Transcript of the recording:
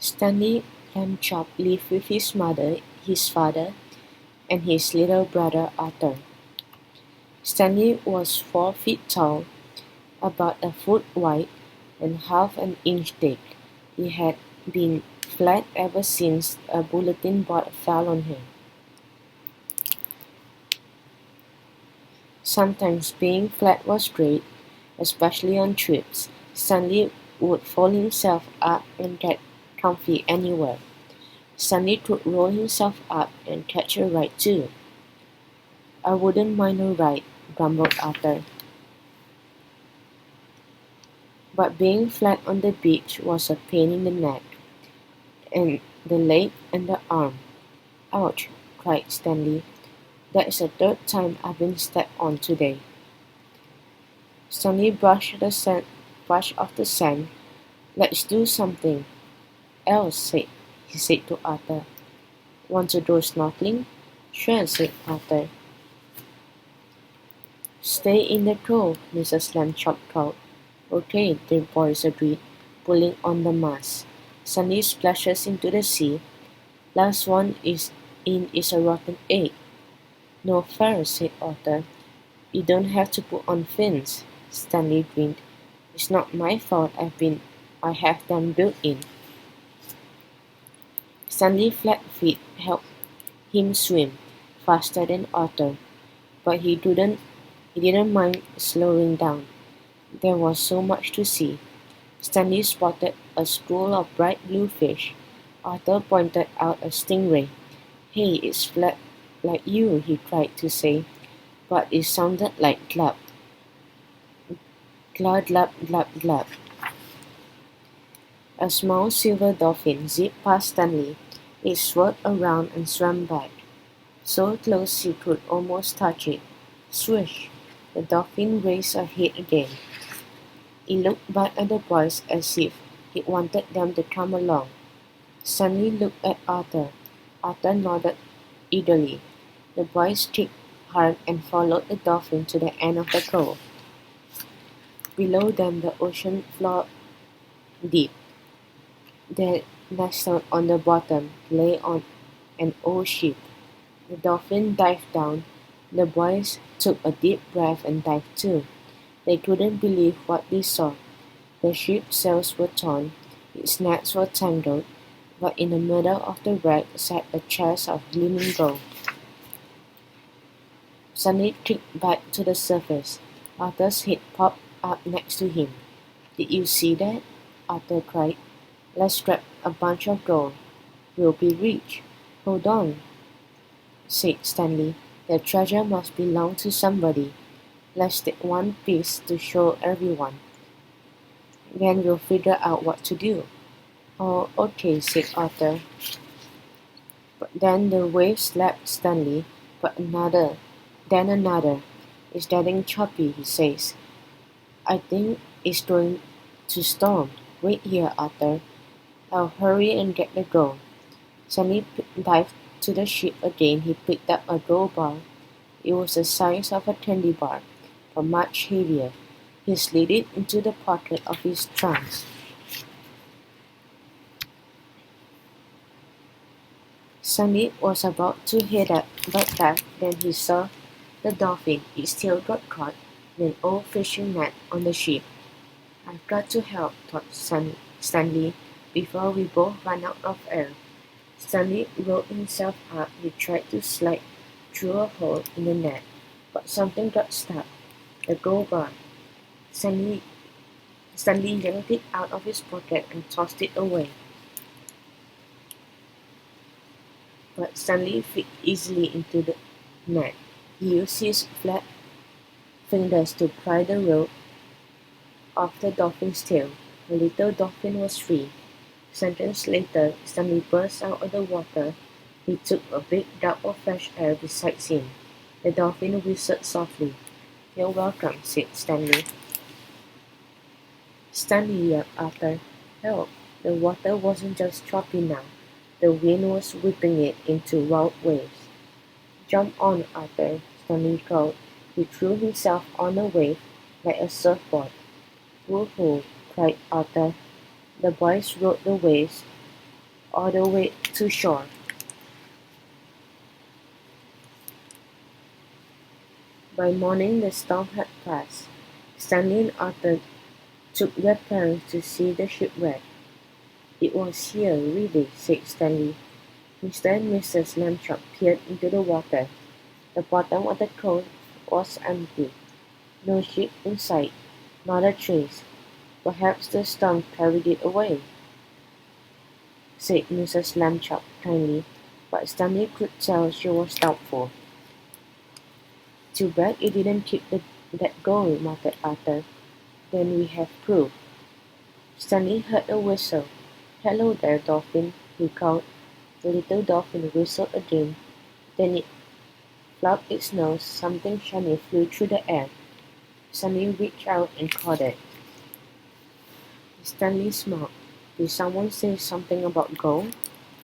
Stanley Lamb Chop lived with his mother, his father, and his little brother Arthur. Stanley was 4 feet tall, about a foot wide, and half an inch thick. He had been flat ever since a bulletin board fell on him. Sometimes being flat was great, especially on trips. Stanley would fold himself up and get comfy anywhere. Stanley could roll himself up and catch a ride too. I wouldn't mind a ride, grumbled Arthur. But being flat on the beach was a pain in the neck, and the leg and the arm. Ouch, cried Stanley. That's the third time I've been stepped on today. Stanley brushed off the sand. Let's do something else, he said to Arthur. Want to go snorkeling? Sure, said Arthur. Stay in the cove, Mrs. Lambchop called. Okay, the boys agreed, pulling on the mast. Stanley splashes into the sea. Last one is a rotten egg. No fair, said Arthur. You don't have to put on fins. Stanley grinned. It's not my fault I have them built in. Stanley's flat feet helped him swim faster than Arthur, but he didn't mind slowing down. There was so much to see. Stanley spotted a school of bright blue fish. Arthur pointed out a stingray. Hey, it's flat like you, he tried to say, but it sounded like glub. Glub, glub, glub, glub. A small silver dolphin zipped past Stanley. It swirled around and swam back, so close he could almost touch it. Swish! The dolphin raised her head again. It looked back at the boys as if it wanted them to come along. Stanley looked at Arthur. Arthur nodded eagerly. The boys kicked hard and followed the dolphin to the end of the cove. Below them the ocean floor deep. There, nestled on the bottom, lay on an old ship. The dolphin dived down. The boys took a deep breath and dived too. They couldn't believe what they saw. The ship's sails were torn, its nets were tangled, but in the middle of the wreck sat a chest of gleaming gold. Stanley kicked back to the surface. Arthur's head popped up next to him. Did you see that? Arthur cried. Let's grab a bunch of gold. We'll be rich. Hold on, said Stanley. The treasure must belong to somebody. Let's take one piece to show everyone. Then we'll figure out what to do. Oh, okay, said Arthur. But then the waves slapped Stanley, then another. It's getting choppy, he says. I think it's going to storm. Wait here, Arthur. I'll hurry and get the gold. Stanley dived to the ship again. He picked up a gold bar. It was the size of a candy bar, but much heavier. He slid it into the pocket of his trunks. Stanley was about to head back then he saw the dolphin. It still got caught in an old fishing net on the ship. I've got to help, thought Stanley, before we both run out of air. Stanley rolled himself up. He tried to slide through a hole in the net, but something got stuck. The gold bar. Stanley yanked it out of his pocket and tossed it away. But Stanley fit easily into the net. He used his flat fingers to pry the rope off the dolphin's tail. The little dolphin was free. Seconds later, Stanley burst out of the water. He took a big gulp of fresh air beside him. The dolphin whistled softly. You're welcome, said Stanley. Stanley, yelled Arthur. Help! The water wasn't just choppy now. The wind was whipping it into wild waves. Jump on, Arthur, Stanley called. He threw himself on a wave like a surfboard. Woohoo! Cried Arthur. The boys rode the waves all the way to shore. By morning the storm had passed. Stanley and Arthur took their parents to see the shipwreck. "It was here, really," said Stanley. Mr. and Mrs. Lamchop peered into the water. The bottom of the cove was empty. No ship in sight, not a trace. "Perhaps the storm carried it away," said Mrs. Lamchop kindly, but Stanley could tell she was doubtful. "Too bad it didn't keep that gold," muttered Arthur. "Then we have proof." Stanley heard a whistle. "Hello there, Dolphin," he called. The little dolphin whistled again. Then it flapped its nose. Something shiny flew through the air. Stanley reached out and caught it. Stanley smiled. "Did someone say something about gold?"